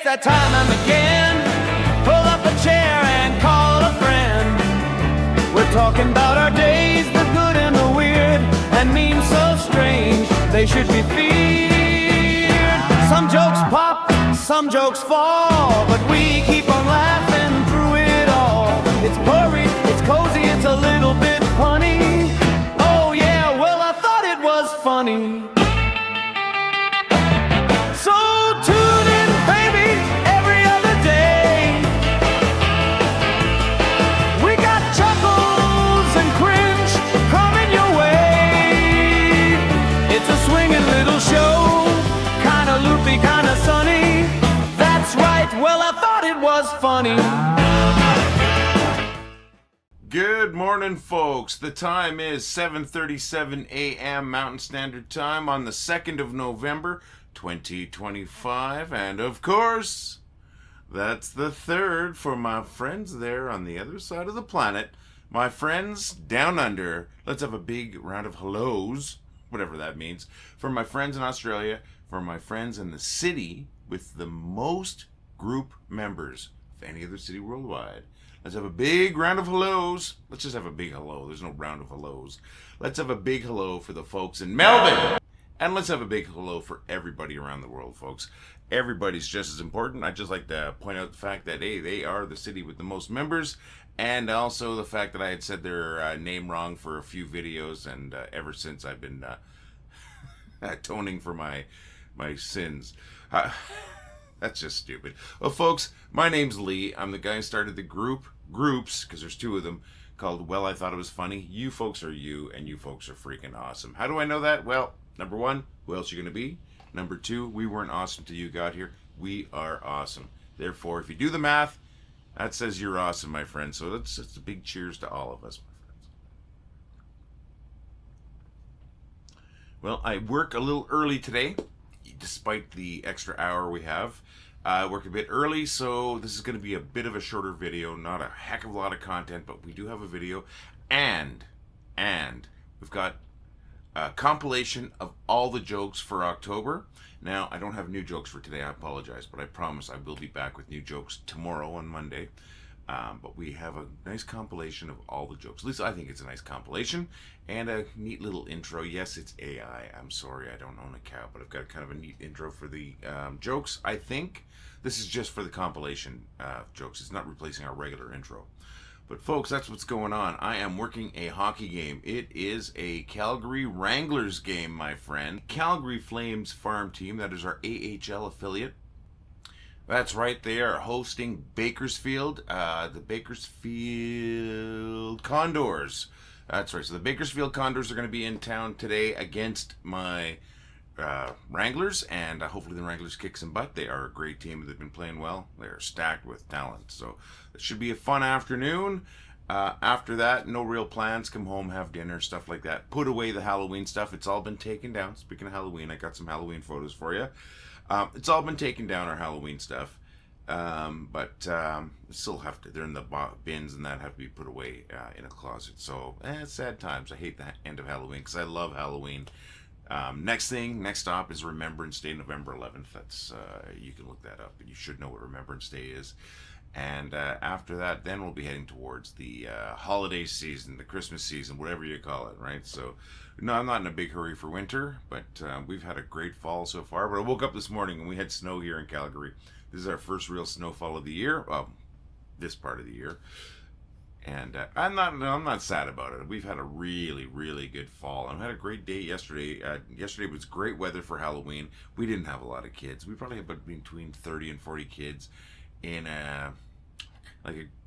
that time again. Pull up a chair and call a friend. We're talking about our days, the good and the weird, and memes so strange they should be feared. Some jokes pop, some jokes fall, but we keep on laughing through it all. It's blurry, it's cozy, it's a little bit funny. Oh yeah, well I thought it was funny. So tune in, baby, every other day. We got chuckles and cringe coming your way. It's a swinging little show, kinda loopy, kinda sunny. That's right, well I thought it was funny. Good morning, folks. The time is 7:37 a.m. Mountain Standard Time on the 2nd of November, 2025. And of course, that's the third for my friends there on the other side of the planet. My friends down under. Let's have a big round of hellos, whatever that means. For my friends in Australia, for my friends in the city with the most group members of any other city worldwide. Let's have a big round of hellos. Let's just have a big hello. There's no round of hellos. Let's have a big hello for the folks in Melbourne. And let's have a big hello for everybody around the world, folks. Everybody's just as important. I'd just like to point out the fact that, hey, they are the city with the most members. And also the fact that I had said their name wrong for a few videos. And ever since I've been atoning for my sins. That's just stupid. Well, folks, my name's Lee. I'm the guy who started the groups, because there's two of them, called Well, I Thought It Was Funny. You folks are you, and you folks are freaking awesome. How do I know that? Well, number one, who else are you going to be? Number two, we weren't awesome till you got here. We are awesome. Therefore, if you do the math, that says you're awesome, my friend. So that's a big cheers to all of us, my friends. Well, I work a little early today, despite the extra hour we have. I work a bit early, so this is going to be a bit of a shorter video, not a heck of a lot of content, but we do have a video, and we've got a compilation of all the jokes for October. Now, I don't have new jokes for today, I apologize, but I promise I will be back with new jokes tomorrow on Monday. But we have a nice compilation of all the jokes. At least I think it's a nice compilation. And a neat little intro. Yes, it's AI. I'm sorry, I don't own a cow, but I've got kind of a neat intro for the jokes, I think. This is just for the compilation jokes. It's not replacing our regular intro. But folks, that's what's going on. I am working a hockey game. It is a Calgary Wranglers game, my friend. Calgary Flames farm team, that is our AHL affiliate. That's right, they are hosting Bakersfield, the Bakersfield Condors. That's right, so the Bakersfield Condors are going to be in town today against my Wranglers, and hopefully the Wranglers kick some butt. They are a great team. They've been playing well. They're stacked with talent, so it should be a fun afternoon. After that, no real plans. Come home, have dinner, stuff like that. Put away the Halloween stuff. It's all been taken down. Speaking of Halloween, I got some Halloween photos for you. It's all been taken down, our Halloween stuff, but still have to, they're in the bins and that have to be put away in a closet. So, sad times. I hate the end of Halloween because I love Halloween. Next stop is Remembrance Day, November 11th. That's, you can look that up, and you should know what Remembrance Day is. And after that, then we'll be heading towards the holiday season, the Christmas season, whatever you call it, right? So, no, I'm not in a big hurry for winter, but we've had a great fall so far. But I woke up this morning and we had snow here in Calgary. This is our first real snowfall of the year, well, this part of the year. And I'm not sad about it. We've had a really, really good fall. And we had a great day yesterday. Yesterday was great weather for Halloween. We didn't have a lot of kids. We probably had between 30 and 40 kids in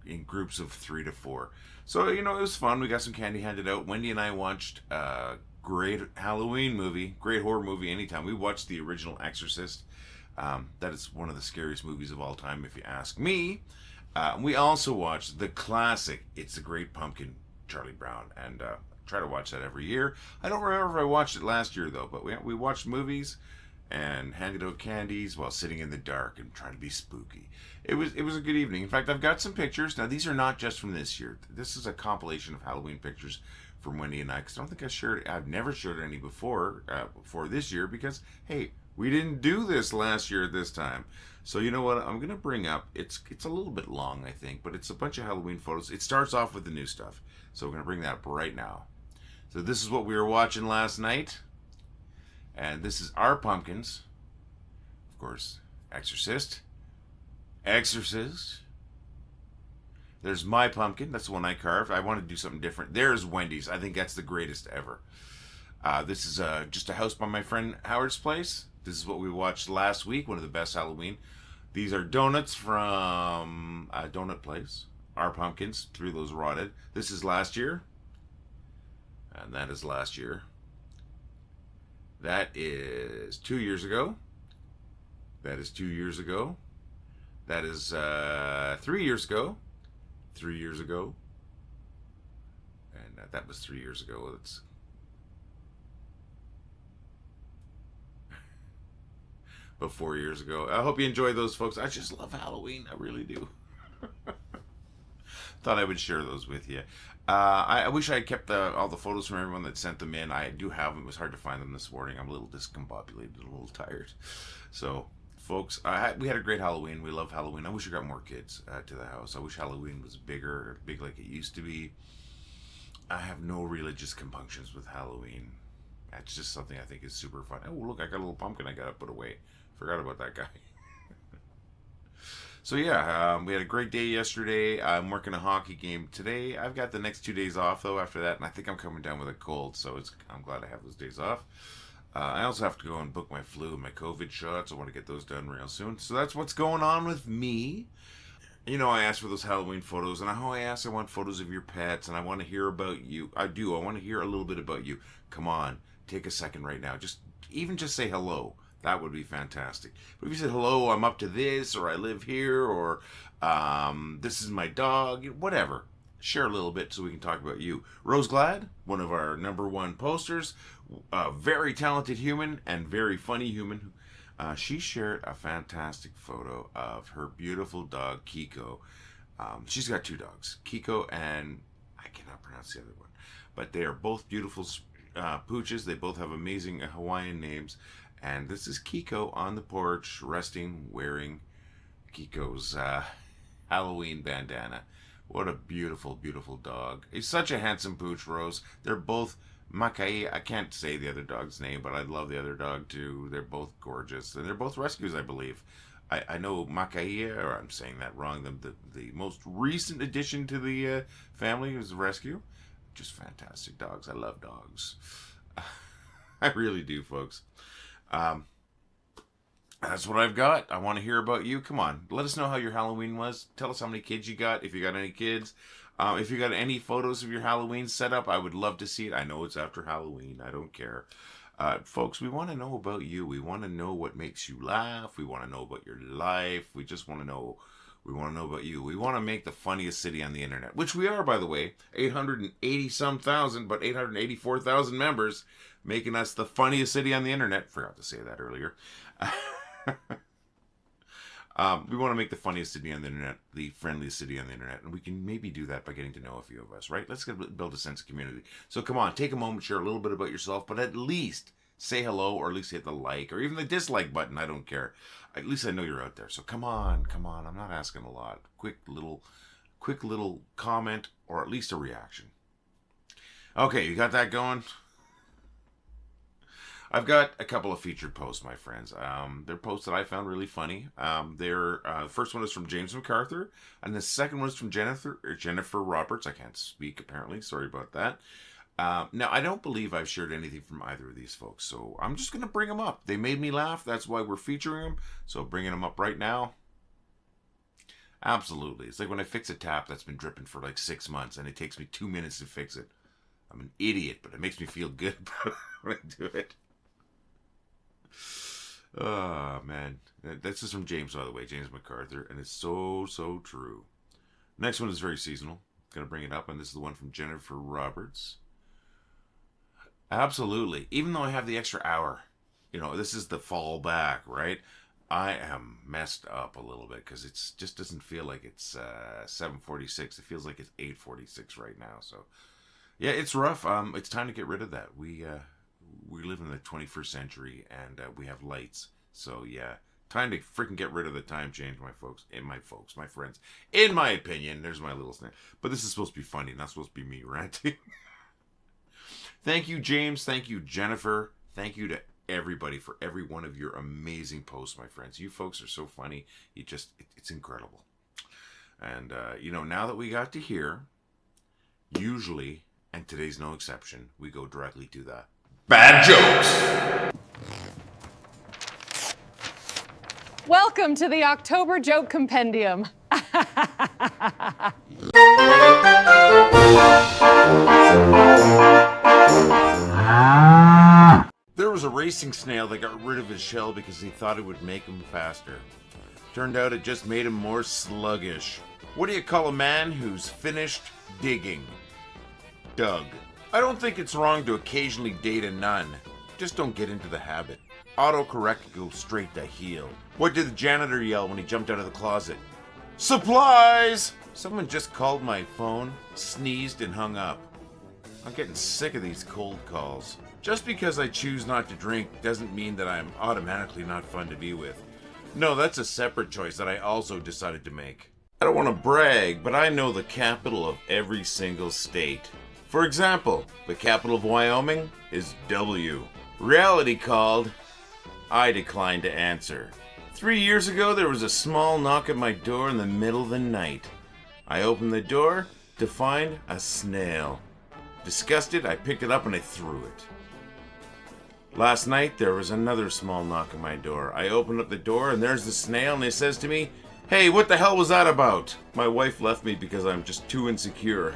in groups of 3 to 4. So, it was fun. We got some candy handed out. Wendy and I watched a great Halloween movie, great horror movie anytime. We watched the original Exorcist. That is one of the scariest movies of all time, if you ask me. We also watched the classic It's a Great Pumpkin, Charlie Brown, and try to watch that every year. I don't remember if I watched it last year, though, but we watched movies and handed out candies while sitting in the dark and trying to be spooky. It was a good evening. In fact, I've got some pictures. Now, these are not just from this year. This is a compilation of Halloween pictures from Wendy and I, because I don't think I've never shared any before this year, because, hey, We didn't do this last year at this time. So you know what? I'm gonna bring up. It's a little bit long, I think, but it's a bunch of Halloween photos. It starts off with the new stuff, so we're gonna bring that up right now. So this is what we were watching last night, and this is our pumpkins. Of course, Exorcist. There's my pumpkin. That's the one I carved. I want to do something different. There's Wendy's. I think that's the greatest ever. This is just a house by my friend Howard's place. This is what we watched last week. One of the best Halloween. These are donuts from a donut place. Our pumpkins. 3 of those rotted. This is last year. And that is last year. That is 2 years ago. That is 2 years ago. That is 3 years ago. 3 years ago. And that was 3 years ago. It's but 4 years ago. I hope you enjoyed those, folks. I just love Halloween. I really do. Thought I would share those with you. I wish I had kept all the photos from everyone that sent them in. I do have them. It was hard to find them this morning. I'm a little discombobulated, a little tired. So, folks, we had a great Halloween. We love Halloween. I wish we got more kids to the house. I wish Halloween was big like it used to be. I have no religious compunctions with Halloween. That's just something I think is super fun. Oh, look, I got a little pumpkin I got to put away. Forgot about that guy. So yeah, we had a great day yesterday. I'm working a hockey game today. I've got the next 2 days off though after that, and I think I'm coming down with a cold, so I'm glad I have those days off. I also have to go and book my flu and my COVID shots. I want to get those done real soon. So that's what's going on with me. You know, I asked for those Halloween photos, and I want photos of your pets, and I want to hear about you. I want to hear a little bit about you. Come on, take a second right now. Just say hello. That would be fantastic. But if you said, hello, I'm up to this, or I live here, or this is my dog, whatever. Share a little bit so we can talk about you. Rose Glad, one of our #1 posters, a very talented human and very funny human. She shared a fantastic photo of her beautiful dog, Kiko. She's got 2 dogs, Kiko and I cannot pronounce the other one. But they are both beautiful pooches. They both have amazing Hawaiian names. And this is Kiko on the porch, resting, wearing Kiko's Halloween bandana. What a beautiful, beautiful dog. He's such a handsome pooch, Rose. They're both Makai. I can't say the other dog's name, but I love the other dog too. They're both gorgeous. And they're both rescues, I believe. I know Makai, or I'm saying that wrong, the most recent addition to the family was a rescue. Just fantastic dogs. I love dogs. I really do, folks. That's what I've got. I want to hear about you. Come on, let us know how your Halloween was. Tell us how many kids you got, if you got any kids. If you got any photos of your Halloween setup, I would love to see it. I know it's after Halloween. I don't care. Folks, we want to know about you. We want to know what makes you laugh. We want to know about your life. We just want to know. We want to know about you. We want to make the funniest city on the internet, which we are, by the way. 880-some thousand, but 884,000 members, making us the funniest city on the internet. Forgot to say that earlier. We want to make the funniest city on the internet, the friendliest city on the internet, and we can maybe do that by getting to know a few of us, right? Let's build a sense of community. So come on, take a moment, share a little bit about yourself, but at least say hello, or at least hit the like, or even the dislike button. I don't care. At least I know you're out there. So come on. I'm not asking a lot. Quick little comment, or at least a reaction. Okay, you got that going? I've got a couple of featured posts, my friends. They're posts that I found really funny. The first one is from James McArthur, and the second one is from Jennifer Roberts. I can't speak, apparently. Sorry about that. Now, I don't believe I've shared anything from either of these folks, so I'm just going to bring them up. They made me laugh. That's why we're featuring them. So bringing them up right now. Absolutely. It's like when I fix a tap that's been dripping for like 6 months, and it takes me 2 minutes to fix it. I'm an idiot, but it makes me feel good when I do it. Oh, man. This is from James, by the way, James McArthur, and it's so, so true. Next one is very seasonal. Going to bring it up, and this is the one from Jennifer Roberts. Absolutely. Even though I have the extra hour, this is the fall back, right? I am messed up a little bit because it just doesn't feel like it's 7:46. It feels like it's 8:46 right now. So, yeah, it's rough. It's time to get rid of that. we live in the 21st century and we have lights. So yeah, time to freaking get rid of the time change, my friends. In my opinion, there's my little snap. But this is supposed to be funny, not supposed to be me ranting. Thank you, James. Thank you, Jennifer. Thank you to everybody for every one of your amazing posts, my friends. You folks are so funny. It's incredible. And, now that we got to here, usually, and today's no exception, we go directly to the bad jokes. Welcome to the October Joke Compendium. There was a racing snail that got rid of his shell because he thought it would make him faster. Turned out it just made him more sluggish. What do you call a man who's finished digging? Doug. I don't think it's wrong to occasionally date a nun. Just don't get into the habit. Autocorrect goes straight to heel. What did the janitor yell when he jumped out of the closet? Supplies! Someone just called my phone, sneezed, and hung up. I'm getting sick of these cold calls. Just because I choose not to drink doesn't mean that I'm automatically not fun to be with. No, that's a separate choice that I also decided to make. I don't want to brag, but I know the capital of every single state. For example, the capital of Wyoming is W. Reality called. I declined to answer. 3 years ago, there was a small knock at my door in the middle of the night. I opened the door to find a snail. Disgusted, I picked it up and I threw it. Last night, there was another small knock at my door. I opened up the door and there's the snail and it says to me, "Hey, what the hell was that about?" My wife left me because I'm just too insecure.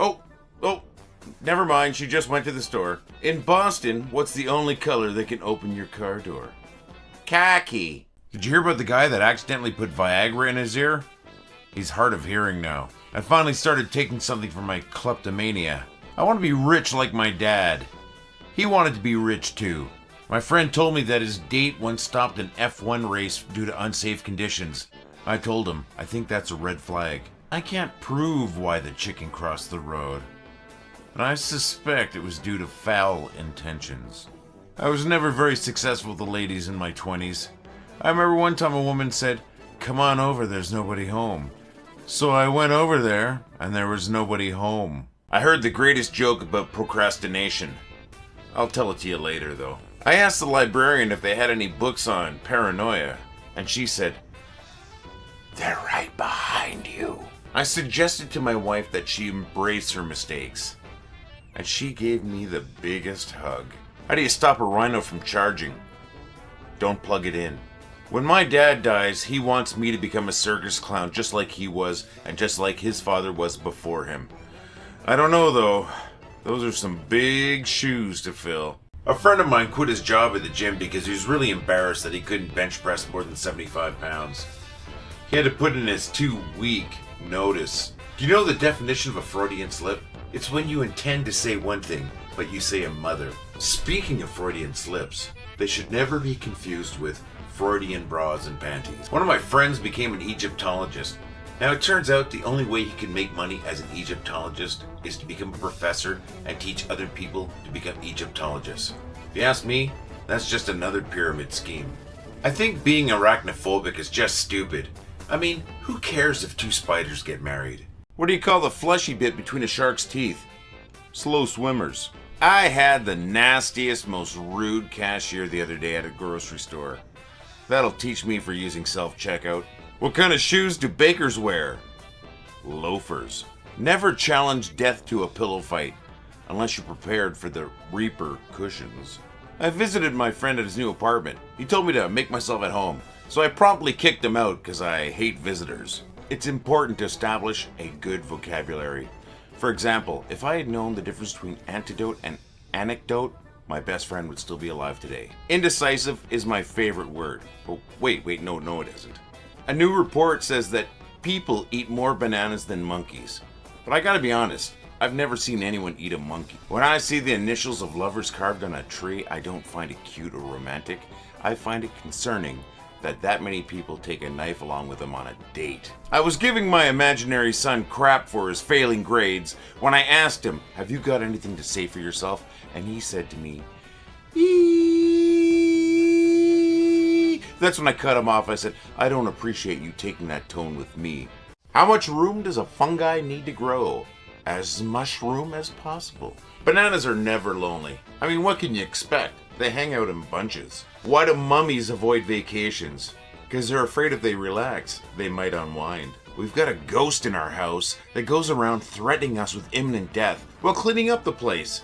Oh, never mind, she just went to the store. In Boston, what's the only color that can open your car door? Khaki. Did you hear about the guy that accidentally put Viagra in his ear? He's hard of hearing now. I finally started taking something for my kleptomania. I want to be rich like my dad. He wanted to be rich too. My friend told me that his date once stopped an F1 race due to unsafe conditions. I told him, I think that's a red flag. I can't prove why the chicken crossed the road, but I suspect it was due to foul intentions. I was never very successful with the ladies in my 20s. I remember one time a woman said, "Come on over, there's nobody home." So I went over there, and there was nobody home. I heard the greatest joke about procrastination. I'll tell it to you later, though. I asked the librarian if they had any books on paranoia, and she said, "They're right behind you." I suggested to my wife that she embrace her mistakes, and she gave me the biggest hug. How do you stop a rhino from charging? Don't plug it in. When my dad dies, he wants me to become a circus clown just like he was, and just like his father was before him. I don't know though. Those are some big shoes to fill. A friend of mine quit his job at the gym because he was really embarrassed that he couldn't bench press more than 75 pounds. He had to put in his 2-week notice. Do you know the definition of a Freudian slip? It's when you intend to say one thing, but you say a mother. Speaking of Freudian slips, they should never be confused with Freudian bras and panties. One of my friends became an Egyptologist. Now it turns out the only way he can make money as an Egyptologist is to become a professor and teach other people to become Egyptologists. If you ask me, that's just another pyramid scheme. I think being arachnophobic is just stupid. I mean, who cares if 2 spiders get married? What do you call the fleshy bit between a shark's teeth? Slow swimmers. I had the nastiest, most rude cashier the other day at a grocery store. That'll teach me for using self-checkout. What kind of shoes do bakers wear? Loafers. Never challenge death to a pillow fight unless you're prepared for the Reaper cushions. I visited my friend at his new apartment. He told me to make myself at home, so I promptly kicked him out because I hate visitors. It's important to establish a good vocabulary. For example, if I had known the difference between antidote and anecdote, my best friend would still be alive today. Indecisive is my favorite word. Oh, wait, no, it isn't. A new report says that people eat more bananas than monkeys. But I gotta be honest, I've never seen anyone eat a monkey. When I see the initials of lovers carved on a tree, I don't find it cute or romantic. I find it concerning that many people take a knife along with them on a date. I was giving my imaginary son crap for his failing grades when I asked him, "Have you got anything to say for yourself?" And he said to me, "Eeeeee." That's when I cut him off. I said, "I don't appreciate you taking that tone with me. How much room does a fungi need to grow? As much room as possible." Bananas are never lonely. I mean, what can you expect? They hang out in bunches. Why do mummies avoid vacations? Because they're afraid if they relax, they might unwind. We've got a ghost in our house that goes around threatening us with imminent death while cleaning up the place.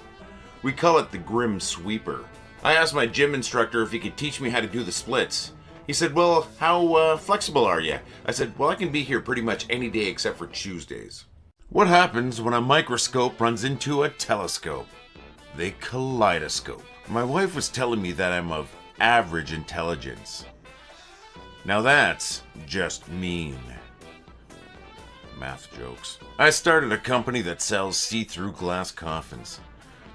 We call it the Grim Sweeper. I asked my gym instructor if he could teach me how to do the splits. He said, "Well, how flexible are you?" I said, "Well, I can be here pretty much any day except for Tuesdays." What happens when a microscope runs into a telescope? They kaleidoscope. My wife was telling me that I'm of average intelligence. Now that's just mean. Math jokes. I started a company that sells see-through glass coffins.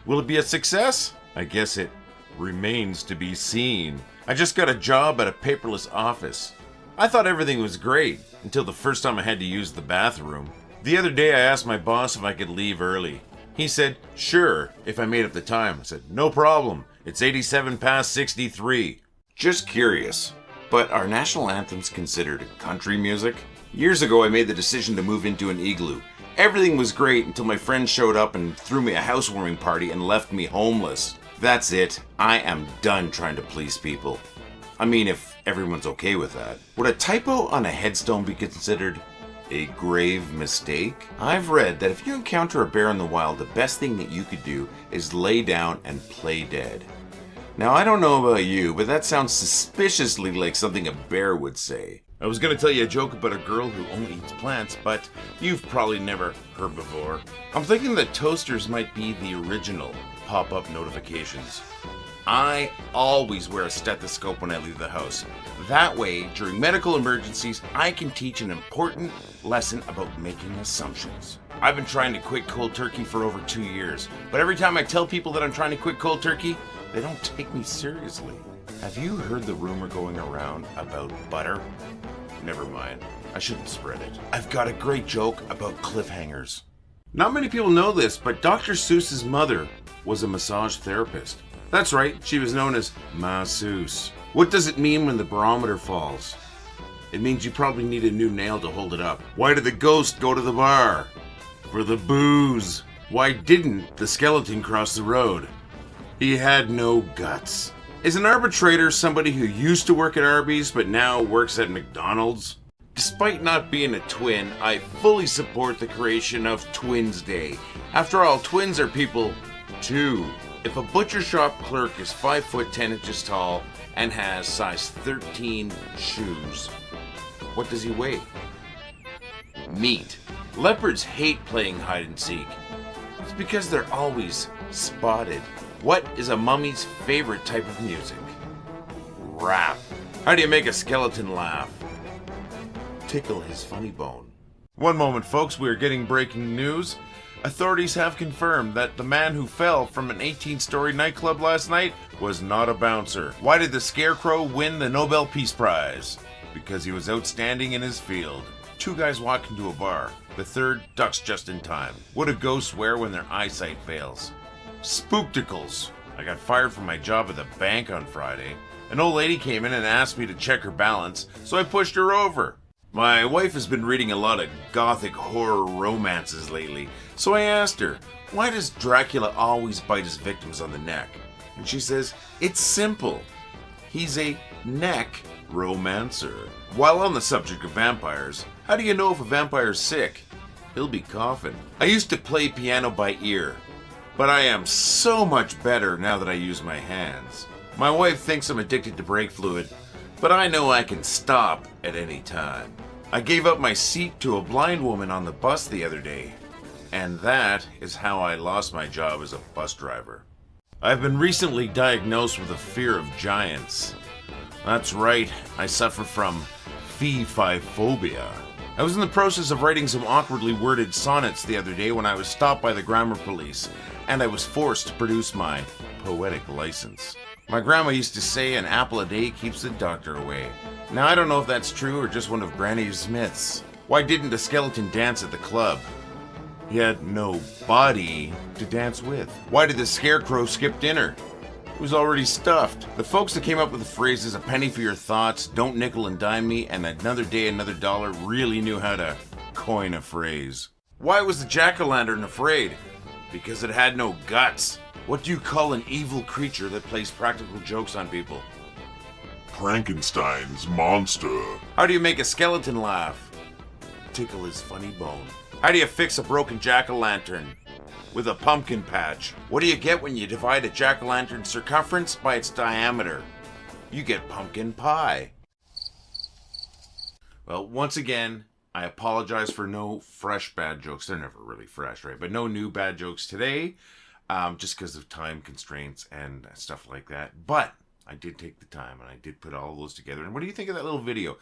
Will it be a success? I guess it remains to be seen. I just got a job at a paperless office. I thought everything was great until the first time I had to use the bathroom. The other day I asked my boss if I could leave early. He said, "Sure, if I made up the time." I said, "No problem. It's 87 past 63. Just curious, but are national anthems considered country music? Years ago I made the decision to move into an igloo. Everything was great until my friends showed up and threw me a housewarming party and left me homeless. That's it. I am done trying to please people. I mean, if everyone's okay with that. Would a typo on a headstone be considered a grave mistake? I've read that if you encounter a bear in the wild, the best thing that you could do is lay down and play dead. Now, I don't know about you, but that sounds suspiciously like something a bear would say. I was going to tell you a joke about a girl who only eats plants, but you've probably never heard before. I'm thinking that toasters might be the original pop-up notifications. I always wear a stethoscope when I leave the house. That way, during medical emergencies, I can teach an important lesson about making assumptions. I've been trying to quit cold turkey for over 2 years, but every time I tell people that I'm trying to quit cold turkey, they don't take me seriously. Have you heard the rumor going around about butter? Never mind. I shouldn't spread it. I've got a great joke about cliffhangers. Not many people know this, but Dr. Seuss's mother was a massage therapist. That's right, she was known as masseuse. What does it mean when the barometer falls? It means you probably need a new nail to hold it up. Why did the ghost go to the bar? For the booze. Why didn't the skeleton cross the road? He had no guts. Is an arbitrator somebody who used to work at Arby's but now works at McDonald's? Despite not being a twin, I fully support the creation of Twins Day. After all, twins are people too. If a butcher shop clerk is 5 foot 10 inches tall and has size 13 shoes, what does he weigh? Meat. Leopards hate playing hide and seek. It's because they're always spotted. What is a mummy's favorite type of music? Rap. How do you make a skeleton laugh? Tickle his funny bone. One moment, folks, we are getting breaking news. Authorities have confirmed that the man who fell from an 18-story nightclub last night was not a bouncer. Why did the Scarecrow win the Nobel Peace Prize? Because he was outstanding in his field. 2 guys walk into a bar. The third ducks just in time. What do ghosts wear when their eyesight fails? Spookticles. I got fired from my job at the bank on Friday. An old lady came in and asked me to check her balance, so I pushed her over. My wife has been reading a lot of gothic horror romances lately, so I asked her, why does Dracula always bite his victims on the neck? And she says, it's simple. He's a neck romancer. While on the subject of vampires, how do you know if a vampire's sick? He'll be coughing. I used to play piano by ear, but I am so much better now that I use my hands. My wife thinks I'm addicted to brake fluid, but I know I can stop at any time. I gave up my seat to a blind woman on the bus the other day, and that is how I lost my job as a bus driver. I've been recently diagnosed with a fear of giants. That's right, I suffer from fee-fi-phobia. I was in the process of writing some awkwardly worded sonnets the other day when I was stopped by the grammar police, and I was forced to produce my poetic license. My grandma used to say an apple a day keeps the doctor away. Now I don't know if that's true or just one of Granny's myths. Why didn't the skeleton dance at the club? He had no body to dance with. Why did the scarecrow skip dinner? It was already stuffed. The folks that came up with the phrases "a penny for your thoughts," "don't nickel and dime me," and "another day, another dollar" really knew how to coin a phrase. Why was the jack-o'-lantern afraid? Because it had no guts. What do you call an evil creature that plays practical jokes on people? Frankenstein's monster. How do you make a skeleton laugh? Tickle his funny bone. How do you fix a broken jack-o'-lantern? With a pumpkin patch. What do you get when you divide a jack-o'-lantern's circumference by its diameter? You get pumpkin pie. Well, once again, I apologize for no fresh bad jokes. They're never really fresh, right? But no new bad jokes today, just because of time constraints and stuff like that. But I did take the time and I did put all those together. And what do you think of that little video?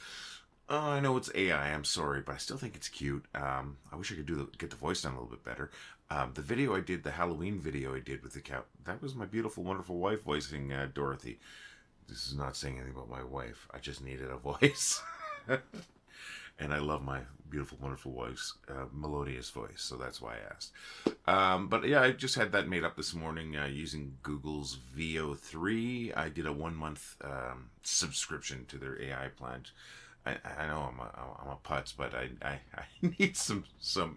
Oh, I know it's AI, I'm sorry, but I still think it's cute. I wish I could get the voice down a little bit better. The video I did, the Halloween video I did with the cat, that was my beautiful, wonderful wife voicing Dorothy. This is not saying anything about my wife. I just needed a voice. And I love my beautiful, wonderful wife's melodious voice, so that's why I asked. But yeah, I just had that made up this morning using Google's VO3. I did a 1-month subscription to their AI plan. I know I'm a putz, but I need some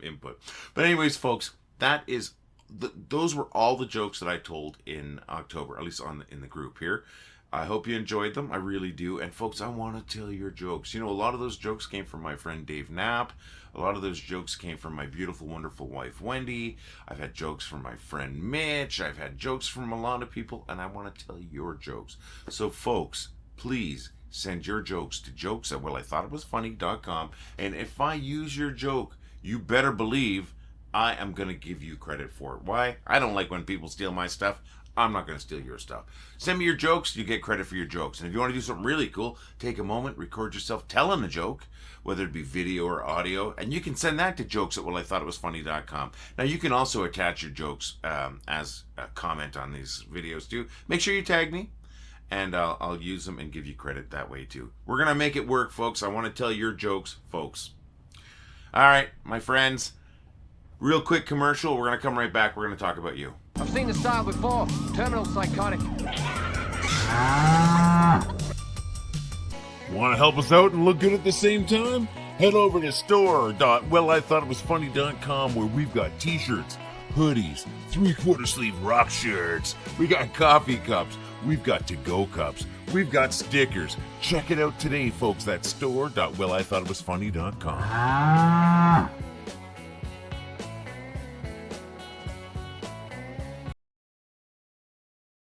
input. But anyways, folks, that is those were all the jokes that I told in October, at least in the group here. I hope you enjoyed them. I really do. And folks, I want to tell your jokes. You know, a lot of those jokes came from my friend Dave Knapp. A lot of those jokes came from my beautiful, wonderful wife, Wendy. I've had jokes from my friend Mitch. I've had jokes from a lot of people, and I want to tell your jokes. So, folks, please send your jokes to jokes@wellithoughitwasfunny.com. And if I use your joke, you better believe I am going to give you credit for it. Why? I don't like when people steal my stuff. I'm not going to steal your stuff. Send me your jokes, you get credit for your jokes. And if you want to do something really cool, take a moment, record yourself telling a joke, whether it be video or audio, and you can send that to jokes@wellithoughitwasfunny.com. Now, you can also attach your jokes as a comment on these videos too. Make sure you tag me, and I'll use them and give you credit that way too. We're going to make it work, folks. I want to tell your jokes, folks. All right, my friends. Real quick commercial. We're going to come right back. We're going to talk about you. I've seen the style before. Terminal psychotic. Want to help us out and look good at the same time? Head over to store.wellithoughitwasfunny.com where we've got t-shirts, hoodies, 3/4 sleeve rock shirts. We got coffee cups. We've got to-go cups. We've got stickers. Check it out today, folks. That's store.wellithoughitwasfunny.com.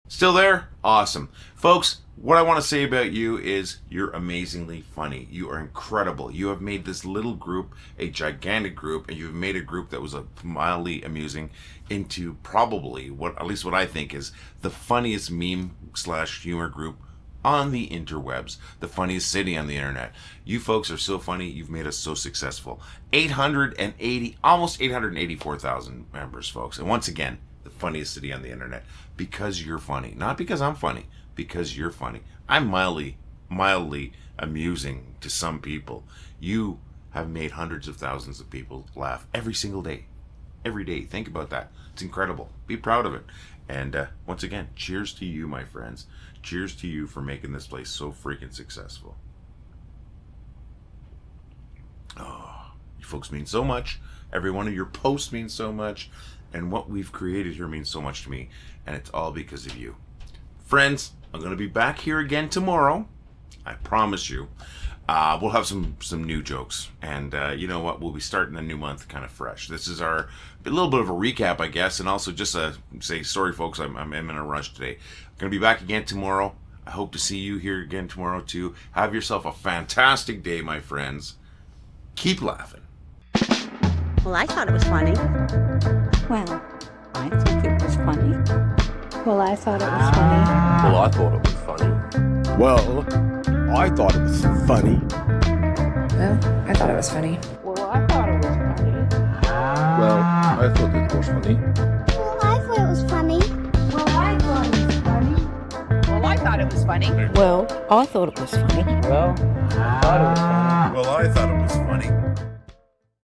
Still there? Awesome. Folks, what I want to say about you is you're amazingly funny. You are incredible. You have made this little group a gigantic group, and you've made a group that was mildly amusing into probably at least what I think is the funniest meme/humor group on the interwebs, the funniest city on the internet. You folks are so funny. You've made us so successful. 880, almost 884,000 members, folks. And once again, the funniest city on the internet because you're funny, not because I'm funny, because you're funny. I'm mildly amusing to some people. You have made hundreds of thousands of people laugh every single day. Every day. Think about that. It's incredible. Be proud of it. And once again, cheers to you, my friends. Cheers to you for making this place so freaking successful. Oh, you folks mean so much. Every one of your posts means so much. And what we've created here means so much to me. And it's all because of you. Friends, I'm going to be back here again tomorrow. I promise you. We'll have some new jokes. And you know what? We'll be starting the new month kind of fresh. This is a little bit of a recap, I guess. And also just say, sorry, folks, I'm in a rush today. I'm going to be back again tomorrow. I hope to see you here again tomorrow, too. Have yourself a fantastic day, my friends. Keep laughing. Well, I thought it was funny. Well, I think it was funny. Well, I thought it was funny. Well, I thought it was funny. Well, I thought it was funny. Well, I thought it was funny. Well, I thought it was funny. Well, I thought it was funny. Well, I thought it was funny. Well, I thought it was funny. Well, I thought it was funny. Well, I thought it was funny. Well, I thought it was funny. Well, I thought it was funny.